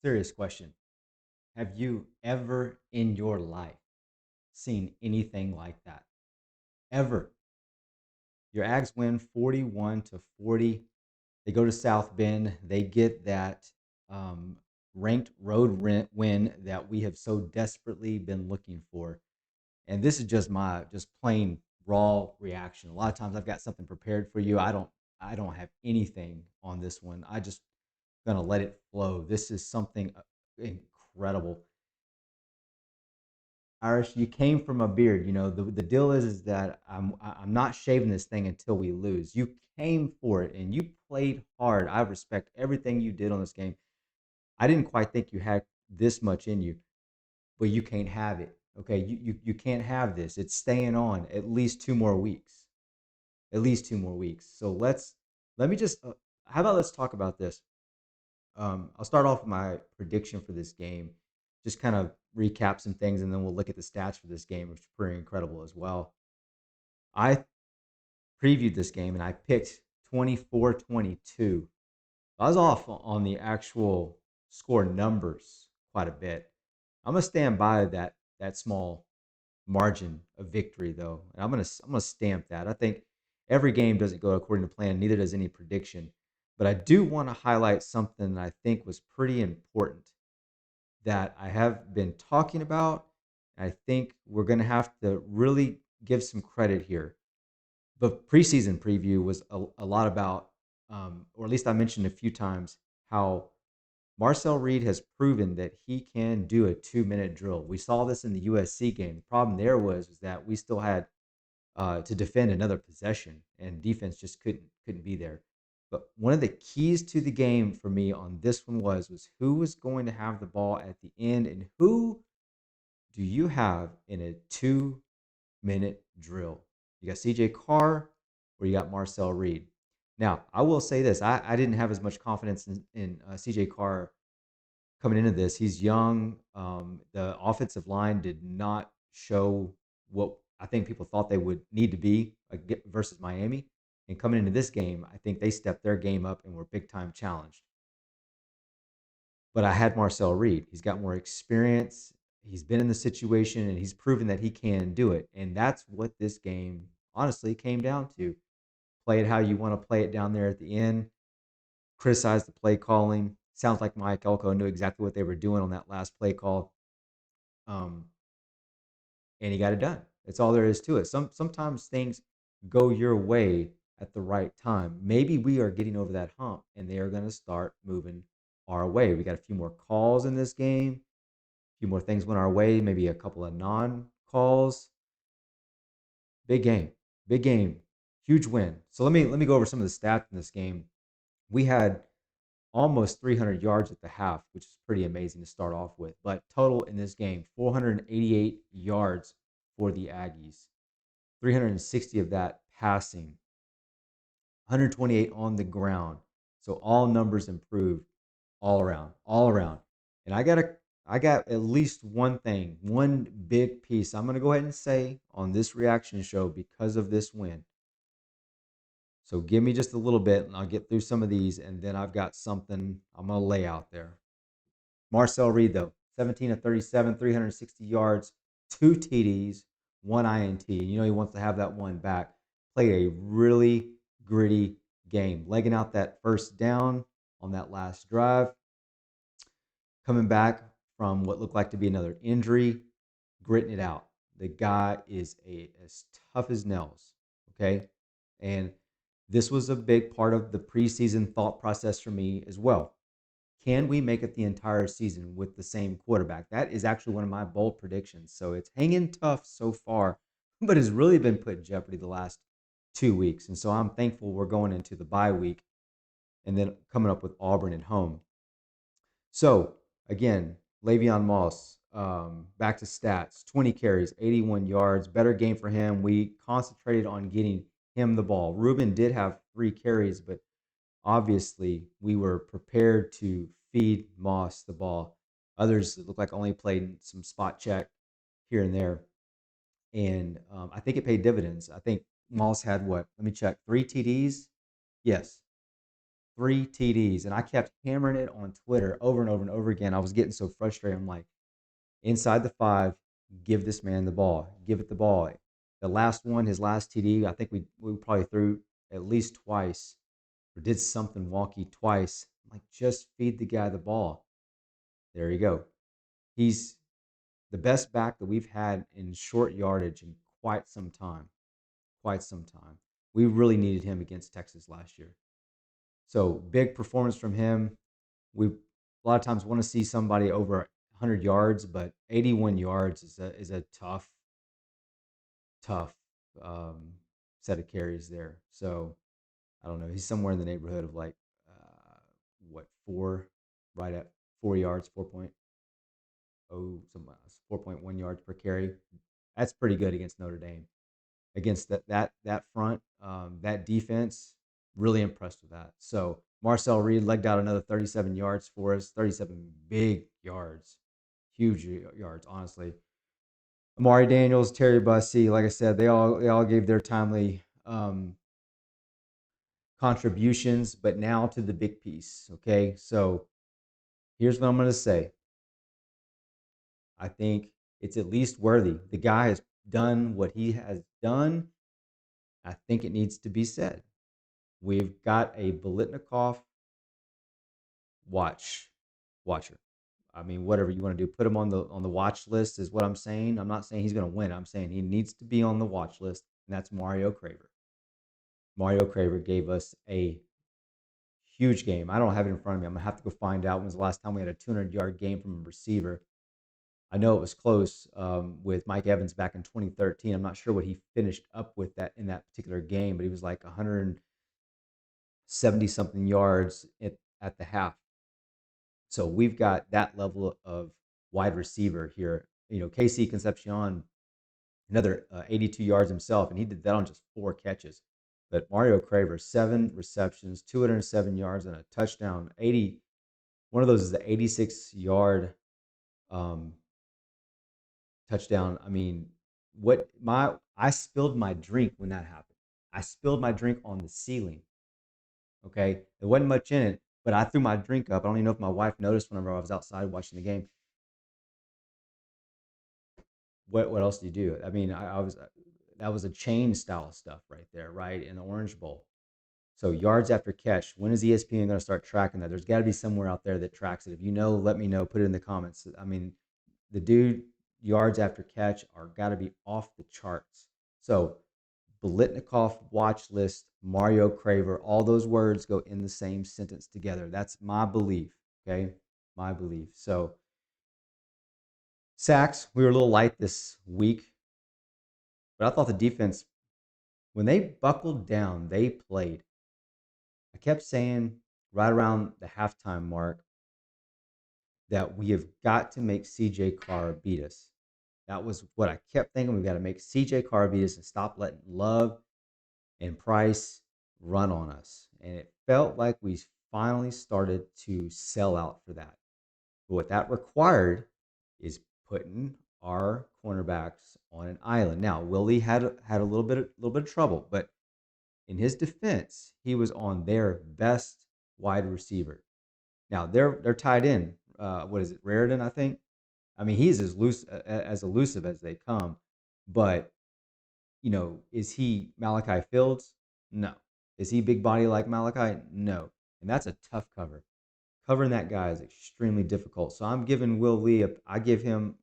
Serious question. Have you ever in your life seen anything like that? Ever? Your Ags win 41 to 40. They go to South Bend. They get that um, ranked road win that we have so desperately been looking for. And this is just my just plain raw reaction. A lot of times I've got something prepared for you. I don't have anything on this one. I just gonna let it flow. This is something incredible. Irish, you came from a beard. The deal is that I'm not shaving this thing until we lose. You came for it and you played hard. I respect everything you did on this game. I didn't quite think you had this much in you, but you can't have it. Okay, you can't have this. It's staying on at least 2 more weeks. At least 2 more weeks. So let me just how about let's talk about this. I'll start off with my prediction for this game, just kind of recap some things, and then we'll look at the stats for this game, which is pretty incredible as well. I previewed this game and I picked 24-22. I was off on the actual score numbers quite a bit. I'm gonna stand by that small margin of victory though, and I'm gonna stamp that. I think every game doesn't go according to plan, neither does any prediction. But I do want to highlight something that I think was pretty important that I have been talking about. I think we're going to have to really give some credit here. The preseason preview was a lot about, or at least I mentioned a few times, how Marcel Reed has proven that he can do a 2 minute drill. We saw this in the USC game. The problem there was that we still had to defend another possession, and defense just couldn't be there. But one of the keys to the game for me on this one was who was going to have the ball at the end, and who do you have in a 2 minute drill? You got CJ Carr or you got Marcel Reed. Now, I will say this: I didn't have as much confidence in CJ Carr coming into this. He's young. The offensive line did not show what I think people thought they would need to be versus Miami. And coming into this game, I think they stepped their game up and were big time challenged. But I had Marcel Reed. He's got more experience. He's been in the situation and he's proven that he can do it. And that's what this game honestly came down to. Play it how you want to play it down there at the end. Criticize the play calling. Sounds like Mike Elko knew exactly what they were doing on that last play call. Um, and he got it done. That's all there is to it. Sometimes things go your way at the right time. Maybe we are getting over that hump and they are going to start moving our way. We got a few more calls in this game, a few more things went our way, maybe a couple of non calls. Big game. Big game. Huge win. So let me go over some of the stats in this game. We had almost 300 yards at the half, which is pretty amazing to start off with. But total in this game, 488 yards for the Aggies. 360 of that passing, 128 on the ground. So all numbers improved all around, all around. And I got at least one thing, one big piece. I'm gonna go ahead and say on this reaction show because of this win. So give me just a little bit and I'll get through some of these and then I've got something I'm gonna lay out there. Marcel Reed though, 17 of 37, 360 yards, two TDs, one INT. You know he wants to have that one back. Played a really gritty game, legging out that first down on that last drive, coming back from what looked like to be another injury, gritting it out. The guy is as tough as nails. Okay, and this was a big part of the preseason thought process for me as well. Can we make it the entire season with the same quarterback? That is actually one of my bold predictions. So it's hanging tough so far, but has really been put in jeopardy the last 2 weeks. And so I'm thankful we're going into the bye week and then coming up with Auburn at home. So again, Le'Veon Moss, back to stats: 20 carries, 81 yards, better game for him. We concentrated on getting him the ball. Ruben did have 3 carries, but obviously we were prepared to feed Moss the ball. Others looked like only played some spot check here and there, and I think it paid dividends. I think Moss had what? Let me check. 3 TDs. Yes, three TDs, and I kept hammering it on Twitter over and over and over again. I was getting so frustrated. I'm like, inside the five, give this man the ball, give it the ball. The last one, his last TD, I think we probably threw at least twice or did something wonky twice. I'm like, just feed the guy the ball. There you go. He's the best back that we've had in short yardage in quite some time. Quite some time. We really needed him against Texas last year. So big performance from him. We a lot of times want to see somebody over 100 yards, but 81 yards is a tough um, set of carries there. So I don't know. He's somewhere in the neighborhood of like what four, right at 4 yards, 4.0, some 4.1 yards per carry. That's pretty good against Notre Dame. Against that front, that defense, really impressed with that. So Marcel Reed legged out another 37 yards for us, 37 big yards, huge yards, honestly. Amari Daniels, Terry Bussey, like I said, they all gave their timely contributions, but now to the big piece. Okay, so here's what I'm going to say. I think it's at least worthy. The guy has done what he has done. I think it needs to be said. We've got a Bolitnikov watch watcher. I mean, whatever you want to do, put him on the watch list is what I'm saying. I'm not saying he's going to win. I'm saying he needs to be on the watch list, and that's Mario Craver. Mario Craver gave us a huge game. I don't have it in front of me. I'm gonna have to go find out when was the last time we had a 200-yard game from a receiver. I know it was close with Mike Evans back in 2013. I'm not sure what he finished up with that in that particular game, but he was like 170 something yards at the half. So we've got that level of wide receiver here. You know, KC Concepcion, another 82 yards himself, and he did that on just 4 catches. But Mario Craver, 7 receptions, 207 yards, and a touchdown. 80. One of those is the 86-yard um, touchdown. I mean, what my I spilled my drink when that happened. I spilled my drink on the ceiling. Okay, there wasn't much in it, but I threw my drink up. I don't even know if my wife noticed whenever I was outside watching the game. What else do you do? I mean, I was that was a chain style stuff right there, right in the Orange Bowl. So yards after catch. When is ESPN going to start tracking that? There's got to be somewhere out there that tracks it. If you know, let me know. Put it in the comments. I mean, the dude yards after catch are got to be off the charts. So Bolitnikov watch list, Mario Craver, all those words go in the same sentence together. That's my belief. Okay, my belief. So sacks, we were a little light this week, but I thought the defense, when they buckled down, they played. I kept saying right around the halftime mark that we have got to make CJ Carr beat us. That was what I kept thinking. We've got to make CJ Carr beat us and stop letting Love and Price run on us. And it felt like we finally started to sell out for that. But what that required is putting our cornerbacks on an island. Now, Willie had a little bit of trouble, but in his defense, he was on their best wide receiver. Now they're tied in. What is it, Raritan? I think. I mean, he's as elusive as they come. But is he Malachi Fields? No. Is he big body like Malachi? No. And that's a tough cover. Covering that guy is extremely difficult. So I'm giving Will Lee I give him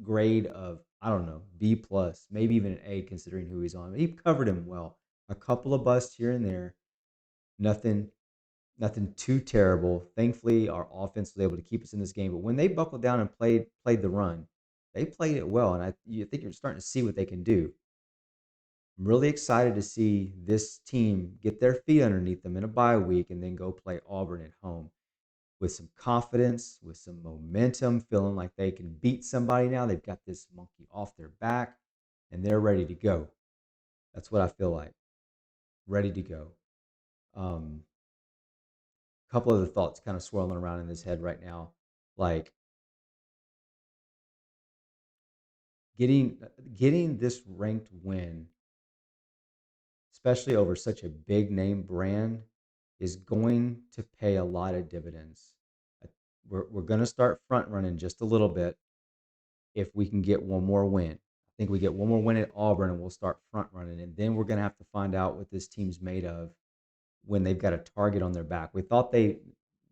grade of, I don't know, B plus, maybe even an A considering who he's on. He covered him well. A couple of busts here and there. Nothing nothing too terrible. Thankfully, our offense was able to keep us in this game. But when they buckled down and played the run, they played it well, and you think you're starting to see what they can do. I'm really excited to see this team get their feet underneath them in a bye week and then go play Auburn at home with some confidence, with some momentum, feeling like they can beat somebody now. They've got this monkey off their back, and they're ready to go. That's what I feel like. Ready to go. Um, Couple of the thoughts kind of swirling around in his head right now, like getting getting this ranked win, especially over such a big name brand, is going to pay a lot of dividends. Uh, we're going to start front running just a little bit if we can get one more win. I think we get one more win at Auburn and we'll start front running. And then we're going to have to find out what this team's made of when they've got a target on their back. We thought they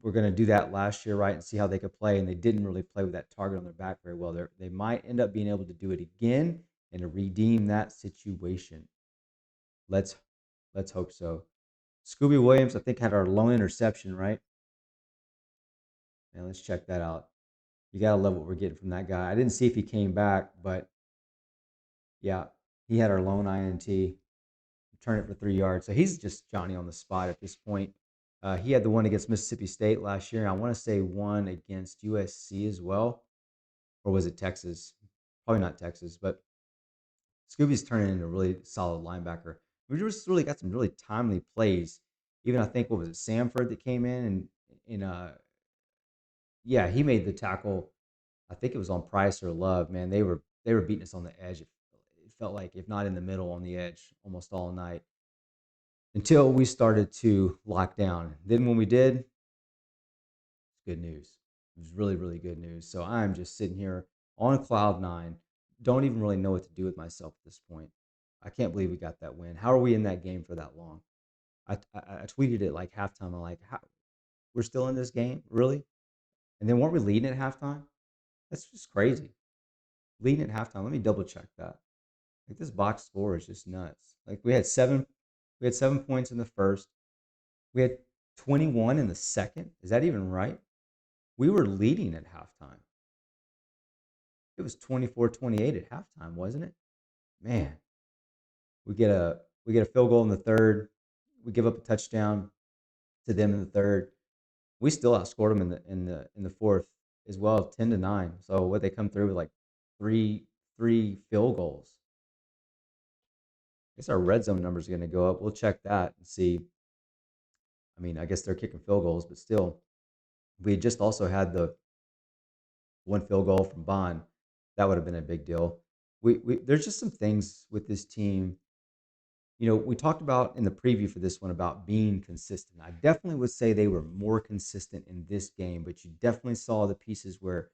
were going to do that last year, right, and see how they could play, and they didn't really play with that target on their back very well. They might end up being able to do it again and to redeem that situation. Let's let's hope so. Scooby Williams, I think, had our lone interception, right? And let's check that out. You gotta love what we're getting from that guy. I didn't see if he came back, but yeah, he had our lone INT. Turn it for 3 yards. So he's just Johnny on the spot at this point. He had the one against Mississippi State last year. And I want to say one against USC as well, or was it Texas? Probably not Texas, but Scooby's turning into a really solid linebacker. We just really got some really timely plays. Even I think what was it, Samford that came in and yeah, he made the tackle. I think it was on Price or Love. Man, they were beating us on the edge. It felt like, if not in the middle, on the edge almost all night until we started to lock down. Then when we did, it's good news. It was really, really good news. So I'm just sitting here on cloud nine. Don't even really know what to do with myself at this point. I can't believe we got that win. How are we in that game for that long? I tweeted it like halftime. I'm like, we're still in this game, really? And then weren't we leading at halftime? That's just crazy. Leading at halftime. Let me double check that. Like, this box score is just nuts. Like, we had 7 points in the first. We had 21 in the second. Is that even right? We were leading at halftime. It was 24-28 at halftime, wasn't it? Man, we get a field goal in the third. We give up a touchdown to them in the third. We still outscored them in the fourth as well, 10-9. So what, they come through with like three field goals. I guess our red zone numbers are going to go up. We'll check that and see. I mean, I guess they're kicking field goals, but still, we just also had the one field goal from Bond. That would have been a big deal. We there's just some things with this team. We talked about in the preview for this one about being consistent. I definitely would say they were more consistent in this game, but you definitely saw the pieces where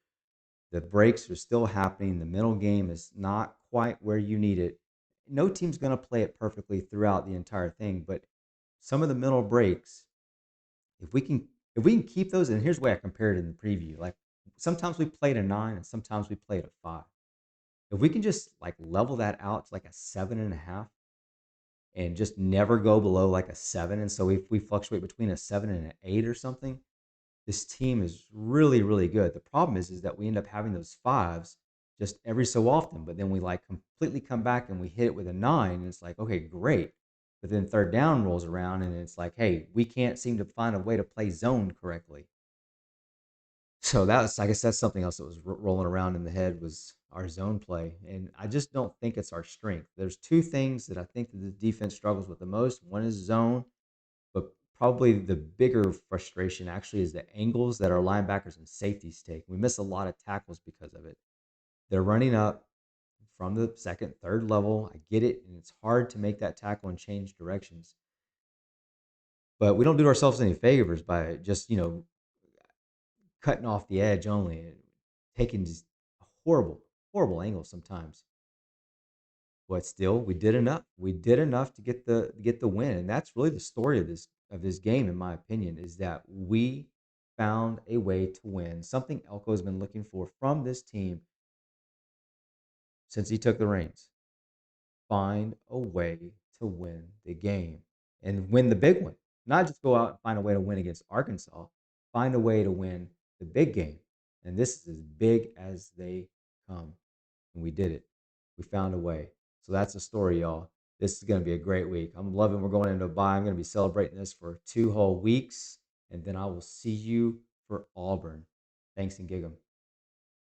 the breaks are still happening. The middle game is not quite where you need it. No team's going to play it perfectly throughout the entire thing, but some of the middle breaks, if we can if we can keep those, and here's the way I compared it in the preview. Like, sometimes we played a 9 and sometimes we played a 5. If we can just like level that out to like a 7.5 and just never go below like a 7, and so if we fluctuate between a 7 and an 8 or something, this team is really, really good. The problem is that we end up having those fives just every so often, but then we like completely come back and we hit it with a 9, and it's like, okay, great. But then third down rolls around and it's like, hey, we can't seem to find a way to play zone correctly. So I guess that's something else that was rolling around in the head, was our zone play, and I just don't think it's our strength. There's two things that I think that the defense struggles with the most. One is zone, but probably the bigger frustration actually is the angles that our linebackers and safeties take. We miss a lot of tackles because of it. They're running up from the second, third level. I get it, and it's hard to make that tackle and change directions. But we don't do ourselves any favors by just, cutting off the edge only, and taking just horrible, horrible angles sometimes. But still, we did enough. We did enough to get the win, and that's really the story of this game, in my opinion, is that we found a way to win. Something Elko has been looking for from this team since he took the reins. Find a way to win the game and win the big one. Not just go out and find a way to win against Arkansas. Find a way to win the big game. And this is as big as they come. And we did it. We found a way. So that's the story, y'all. This is going to be a great week. I'm loving we're going into a bye. I'm going to be celebrating this for 2 whole weeks. And then I will see you for Auburn. Thanks, and gig 'em.